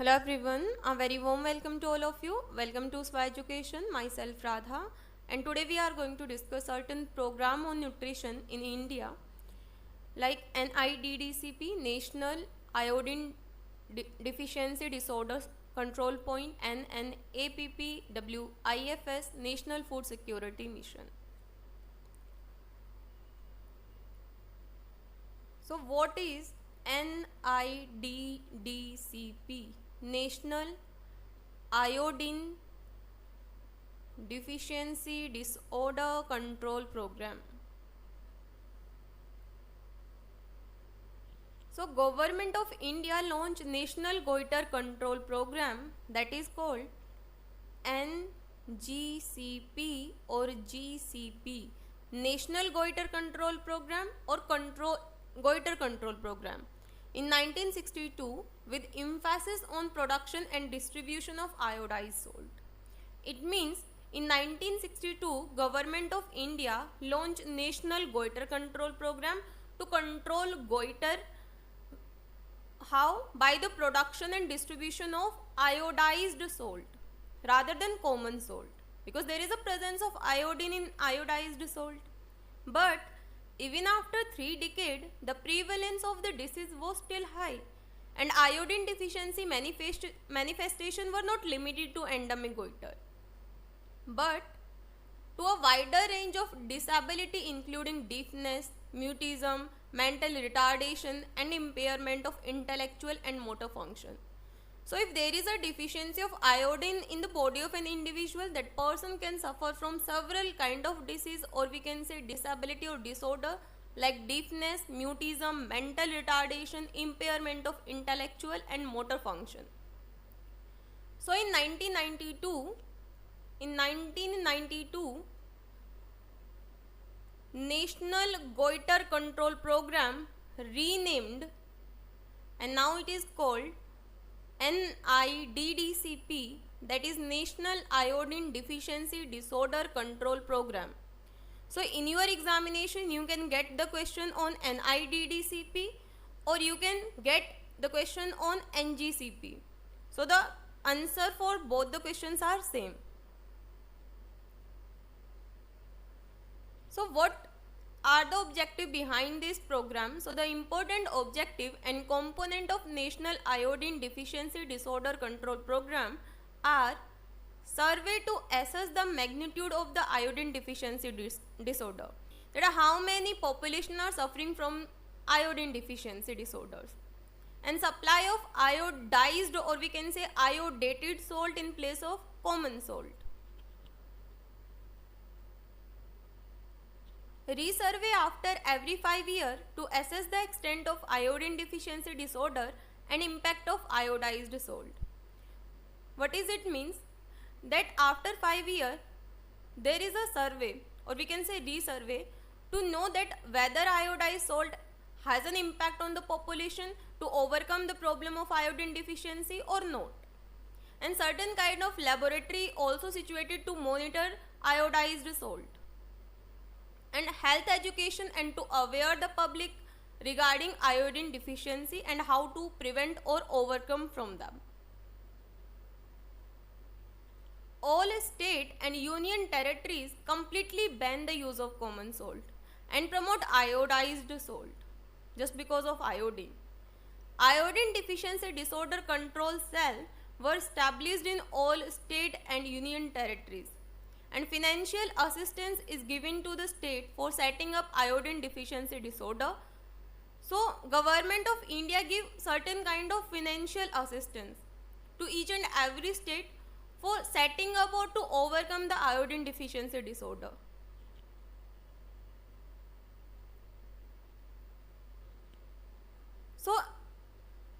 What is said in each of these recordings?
Hello everyone, a very warm welcome to all of you. Welcome to SWA Education, myself Radha, and today we are going to discuss certain program on nutrition in India like NIDDCP, National Iodine Deficiency Disorders Control Point, and NAPPWIFS, National Food Security Mission. So what is NIDDCP? National Iodine Deficiency Disorder Control Program. So Government of India launched National Goiter Control Program, that is called NGCP or GCP, National Goiter Control Program or Goiter Control Program, in 1962 with emphasis on production and distribution of iodized salt. It means in 1962 Government of India launched National Goiter Control Program to control goiter. How? By the production and distribution of iodized salt rather than common salt, because there is a presence of iodine in iodized salt. But even after 3 decades, the prevalence of the disease was still high, and iodine deficiency manifestation were not limited to endemic goiter, but to a wider range of disability including deafness, mutism, mental retardation, and impairment of intellectual and motor function. So if there is a deficiency of iodine in the body of an individual, that person can suffer from several kind of disease, or we can say disability or disorder like deafness, mutism, mental retardation, impairment of intellectual and motor function. So in 1992, National Goiter Control Program renamed, and now it is called NIDDCP, that is National Iodine Deficiency Disorder Control Program. So in your examination you can get the question on NIDDCP or you can get the question on NGCP. So the answer for both the questions are same. So what are the objectives behind this program? So the important objective and component of National Iodine Deficiency Disorder Control Program are survey to assess the magnitude of the iodine deficiency disorder. That is, how many population are suffering from iodine deficiency disorders, and supply of iodized or we can say iodated salt in place of common salt. Resurvey after every 5 years to assess the extent of iodine deficiency disorder and impact of iodized salt. What is it means? That after 5 years there is a survey or we can say resurvey to know that whether iodized salt has an impact on the population to overcome the problem of iodine deficiency or not. And certain kind of laboratory also situated to monitor iodized salt. And health education and to aware the public regarding iodine deficiency and how to prevent or overcome from them. All state and union territories completely ban the use of common salt and promote iodized salt just because of iodine. Iodine deficiency disorder control cell were established in all state and union territories, and financial assistance is given to the state for setting up iodine deficiency disorder. So Government of India give certain kind of financial assistance to each and every state for setting up or to overcome the iodine deficiency disorder. So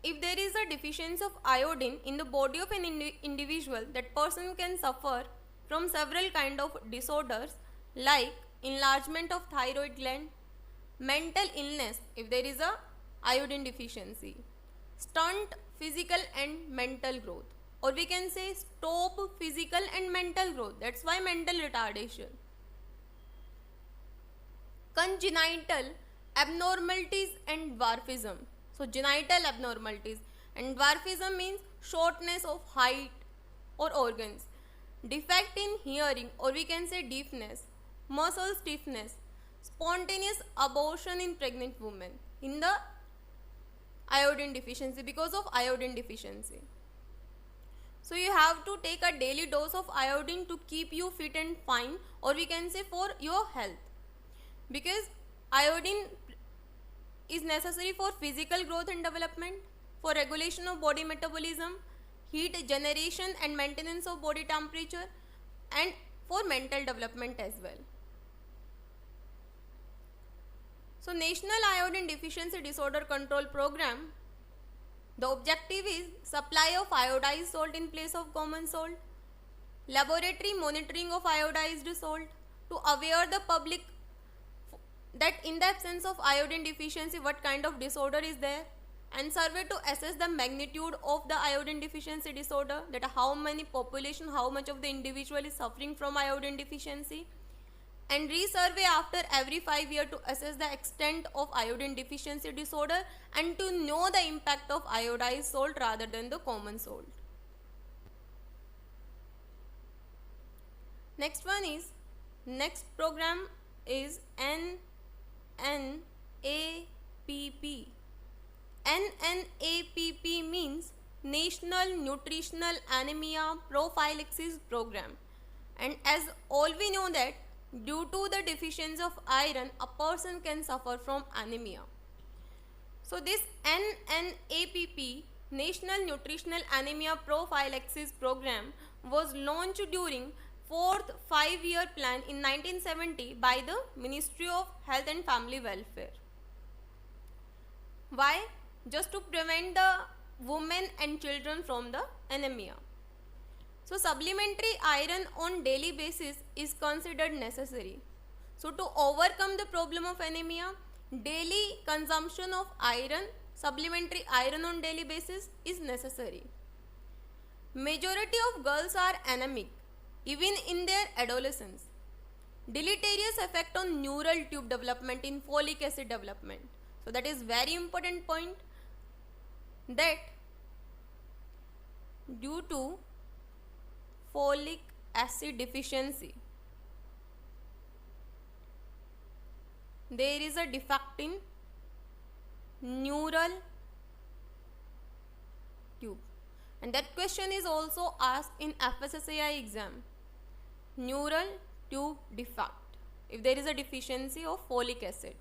if there is a deficiency of iodine in the body of an individual, that person can suffer from several kind of disorders like enlargement of thyroid gland, mental illness if there is a iodine deficiency, stunt physical and mental growth, or we can say stop physical and mental growth, that's why mental retardation, congenital abnormalities and dwarfism. So genital abnormalities And dwarfism means shortness of height or organs, defect in hearing, or we can say deafness, muscle stiffness, spontaneous abortion in pregnant women in the iodine deficiency, because of iodine deficiency. So you have to take a daily dose of iodine to keep you fit and fine, or we can say for your health, because iodine is necessary for physical growth and development, for regulation of body metabolism, heat generation and maintenance of body temperature, and for mental development as well. So National Iodine Deficiency Disorder Control Program, the objective is supply of iodized salt in place of common salt, laboratory monitoring of iodized salt to aware the public that in the absence of iodine deficiency what kind of disorder is there, and survey to assess the magnitude of the iodine deficiency disorder, that how many population, how much of the individual is suffering from iodine deficiency, and resurvey after every 5 years to assess the extent of iodine deficiency disorder and to know the impact of iodized salt rather than the common salt. Next program is NNAPP. NNAPP means National Nutritional Anemia Prophylaxis Program, and as all we know that due to the deficiency of iron a person can suffer from anemia. So this NNAPP, National Nutritional Anemia Prophylaxis Program, was launched during 4th 5-year plan in 1970 by the Ministry of Health and Family Welfare. Why? Just to prevent the women and children from the anemia. So supplementary iron on daily basis is considered necessary. So to overcome the problem of anemia, daily consumption of iron, supplementary iron on daily basis is necessary. Majority of girls are anemic even in their adolescence. Deleterious effect on neural tube development in folic acid development. So that is very important point, that due to folic acid deficiency there is a defect in neural tube, and that question is also asked in FSSAI exam. Neural tube defect, if there is a deficiency of folic acid.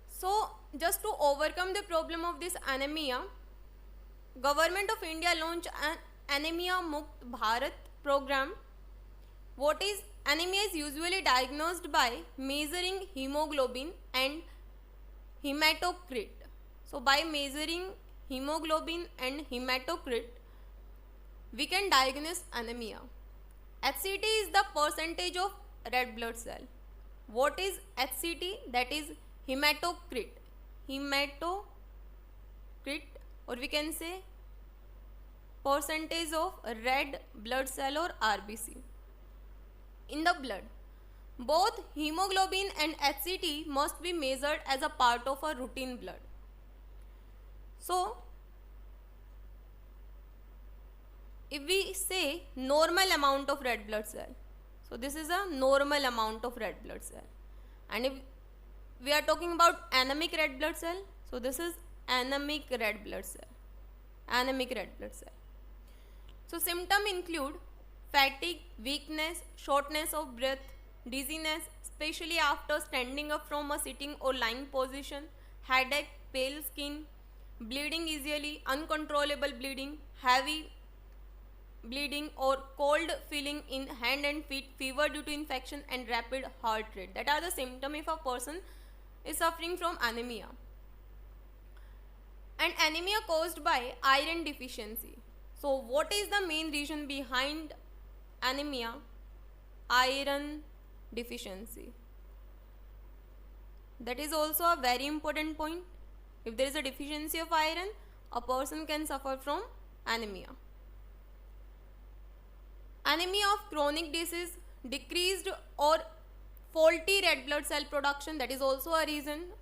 So just to overcome the problem of this anemia, Government of India launched an Anemia Mukt Bharat program. What is anemia is usually diagnosed by measuring hemoglobin and hematocrit. So by measuring hemoglobin and hematocrit we can diagnose anemia. HCT is the percentage of red blood cell. What is HCT? That is hematocrit. Hematocrit, or we can say percentage of red blood cell or RBC in the blood. Both hemoglobin and HCT must be measured as a part of a routine blood. So if we say normal amount of red blood cell, so this is a normal amount of red blood cell, and if we are talking about anemic red blood cell, so this is anemic red blood cell. Anemic red blood cell. So symptoms include fatigue, weakness, shortness of breath, dizziness, especially after standing up from a sitting or lying position, headache, pale skin, bleeding easily, uncontrollable bleeding, heavy bleeding or cold feeling in hand and feet, fever due to infection, and rapid heart rate. That are the symptoms if a person is suffering from anemia. And anemia caused by iron deficiency. So what is the main reason behind anemia? Iron deficiency. That is also a very important point. If there is a deficiency of iron, a person can suffer from anemia. Anemia of chronic disease, decreased or faulty red blood cell production, that is also a reason.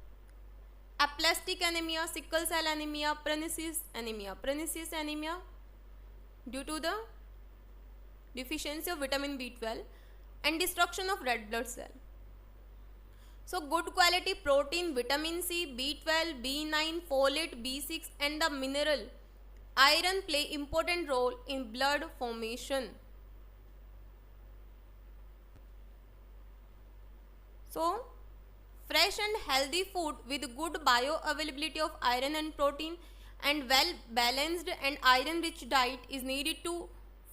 aplastic anemia, sickle cell anemia, pernicious anemia. Pernicious anemia due to the deficiency of vitamin B12 and destruction of red blood cell. So good quality protein, vitamin C, B12, B9, folate, B6 and the mineral iron play important role in blood formation. So fresh and healthy food with good bioavailability of iron and protein and well balanced and iron rich diet is needed to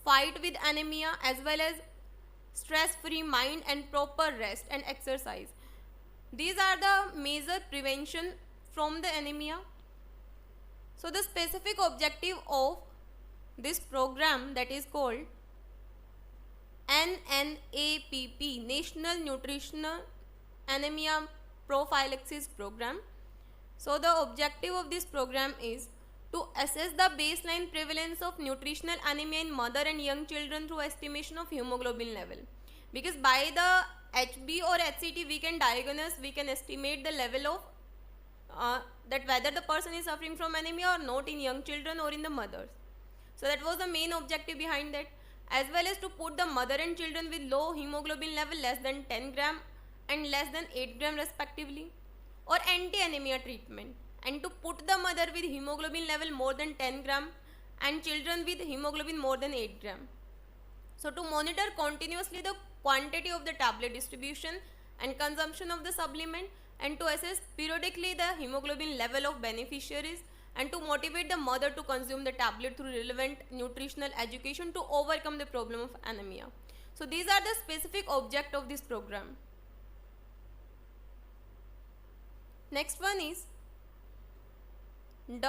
fight with anemia, as well as stress free mind and proper rest and exercise. These are the major prevention from the anemia. So the specific objective of this program, that is called NNAPP, National Nutritional Anemia Prophylaxis Program. So the objective of this program is to assess the baseline prevalence of nutritional anemia in mother and young children through estimation of hemoglobin level. Because by the HB or HCT we can diagnose, we can estimate the level of that whether the person is suffering from anemia or not in young children or in the mothers. So that was the main objective behind that, as well as to put the mother and children with low hemoglobin level less than 10 gram and less than 8 gram respectively, or anti-anemia treatment, and to put the mother with hemoglobin level more than 10 gram and children with hemoglobin more than 8 gram. So to monitor continuously the quantity of the tablet distribution and consumption of the supplement, and to assess periodically the hemoglobin level of beneficiaries, and to motivate the mother to consume the tablet through relevant nutritional education to overcome the problem of anemia. So these are the specific object of this program. Next one is WIFS,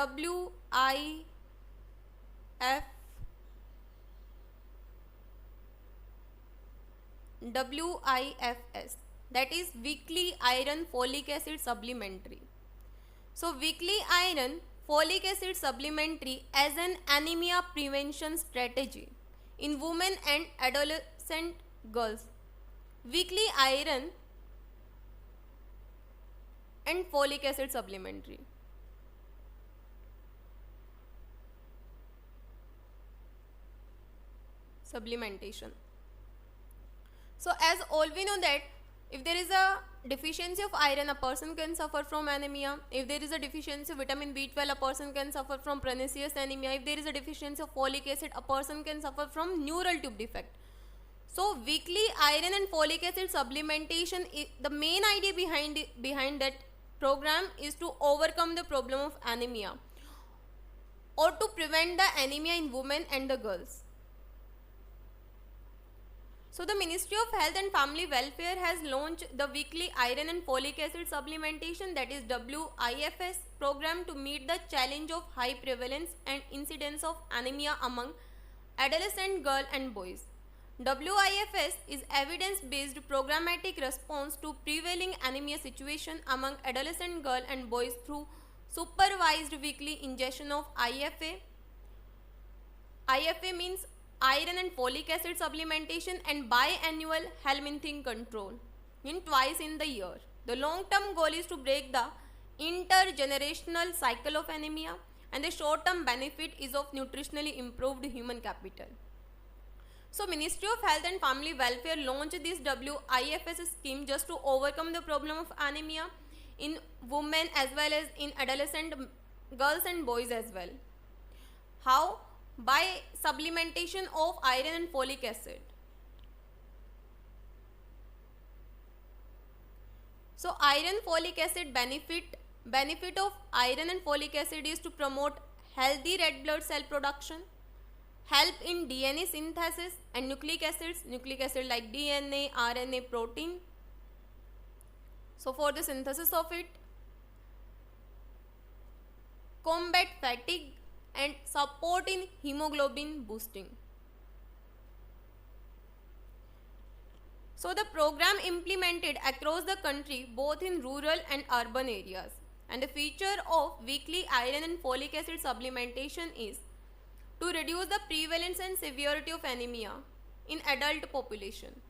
that is weekly iron folic acid supplementary. So weekly iron folic acid supplementary as an anemia prevention strategy in women and adolescent girls. Weekly iron and folic acid supplementary. Supplementation. So as all we know that if there is a deficiency of iron, a person can suffer from anemia. If there is a deficiency of vitamin B12, a person can suffer from pernicious anemia. If there is a deficiency of folic acid, a person can suffer from neural tube defect. So weekly iron and folic acid supplementation, the main idea behind that program is to overcome the problem of anemia or to prevent the anemia in women and the girls. So the Ministry of Health and Family Welfare has launched the weekly iron and folic acid supplementation, that is WIFS program, to meet the challenge of high prevalence and incidence of anemia among adolescent girls and boys. WIFS is evidence-based programmatic response to prevailing anemia situation among adolescent girls and boys through supervised weekly ingestion of IFA. IFA means iron and folic acid supplementation, and biannual Helminthine control in twice in the year. The long-term goal is to break the intergenerational cycle of anemia, and the short-term benefit is of nutritionally improved human capital. So Ministry of Health and Family Welfare launched this WIFS scheme just to overcome the problem of anemia in women as well as in adolescent girls and boys as well. How? By supplementation of iron and folic acid. So iron folic acid benefit of iron and folic acid is to promote healthy red blood cell production, help in DNA synthesis and nucleic acids, like DNA, RNA, protein. So for the synthesis of it, combat fatigue and support in hemoglobin boosting. So the program implemented across the country both in rural and urban areas, and the feature of weekly iron and folic acid supplementation is to reduce the prevalence and severity of anemia in adult population,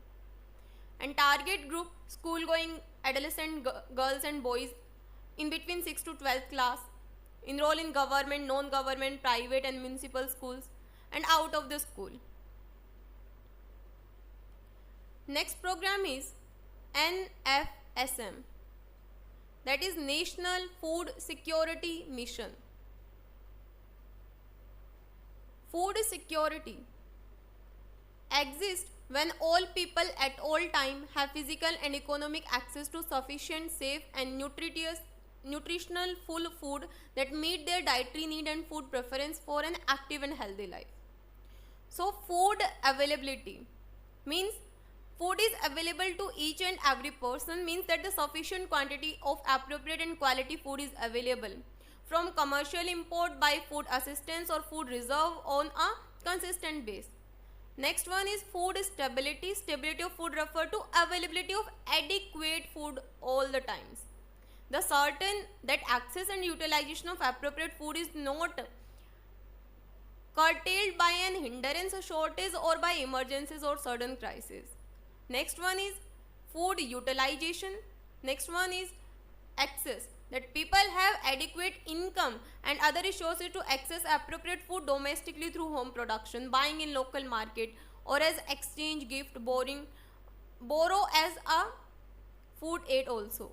and target group school going adolescent girls and boys in between 6th to 12th class, enroll in government, non-government, private and municipal schools, and out of the school. Next program is NFSM, that is National Food Security Mission. Food security exists when all people at all time have physical and economic access to sufficient, safe and nutritional full food that meet their dietary need and food preference for an active and healthy life. So food availability means food is available to each and every person, means that the sufficient quantity of appropriate and quality food is available from commercial import by food assistance or food reserve on a consistent base. Next one is food stability. Stability of food refer to availability of adequate food all the times. The certain that access and utilization of appropriate food is not curtailed by an hindrance or shortage or by emergencies or sudden crisis. Next one is food utilization. Next one is access, that people have adequate income and other resources to access appropriate food domestically through home production, buying in local market, or as exchange, gift, borrow as a food aid also.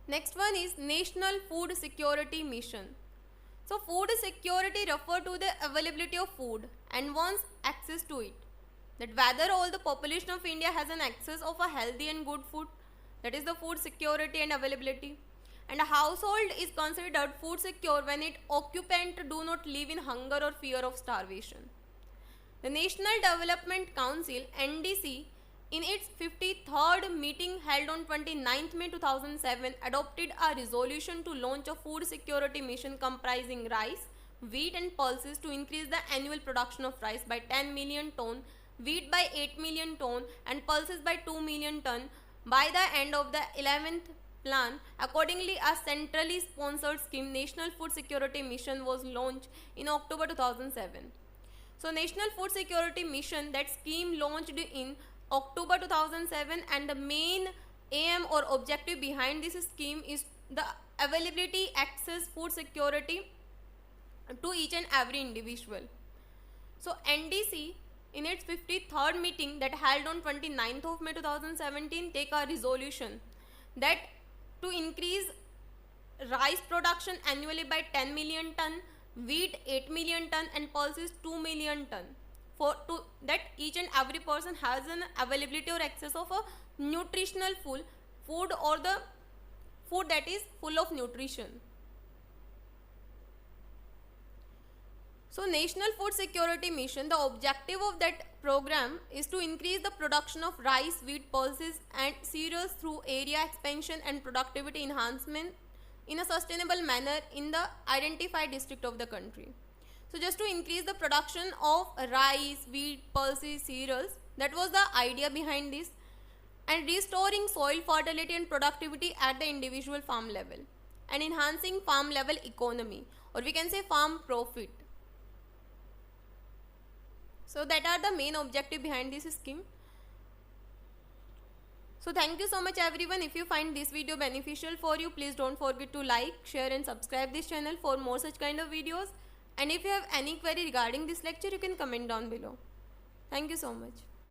Next one is National Food Security Mission. So food security refer to the availability of food and one's access to it, that whether all the population of India has an access of a healthy and good food, that is the food security and availability. And a household is considered food secure when its occupant do not live in hunger or fear of starvation. The National Development Council (NDC) in its 53rd meeting held on 29th May 2007 adopted a resolution to launch a food security mission comprising rice, wheat and pulses to increase the annual production of rice by 10 million ton, wheat by 8 million ton and pulses by 2 million ton by the end of the 11th plan. Accordingly, a centrally sponsored scheme, National Food Security Mission, was launched in October 2007. So National Food Security Mission, that scheme launched in October 2007, and the main aim or objective behind this scheme is the availability, access, food security to each and every individual. So NDC in its 53rd meeting that held on 29th of May 2017 take a resolution that to increase rice production annually by 10 million ton, wheat 8 million ton and pulses 2 million ton, for to that each and every person has an availability or access of a nutritional food or the food that is full of nutrition. So National Food Security Mission, the objective of that program is to increase the production of rice, wheat, pulses and cereals through area expansion and productivity enhancement in a sustainable manner in the identified district of the country. So just to increase the production of rice, wheat, pulses, cereals, that was the idea behind this, and restoring soil fertility and productivity at the individual farm level and enhancing farm level economy, or we can say farm profit. So that are the main objective behind this scheme. So thank you so much everyone. If you find this video beneficial for you, please don't forget to like, share and subscribe this channel for more such kind of videos. And if you have any query regarding this lecture, you can comment down below. Thank you so much.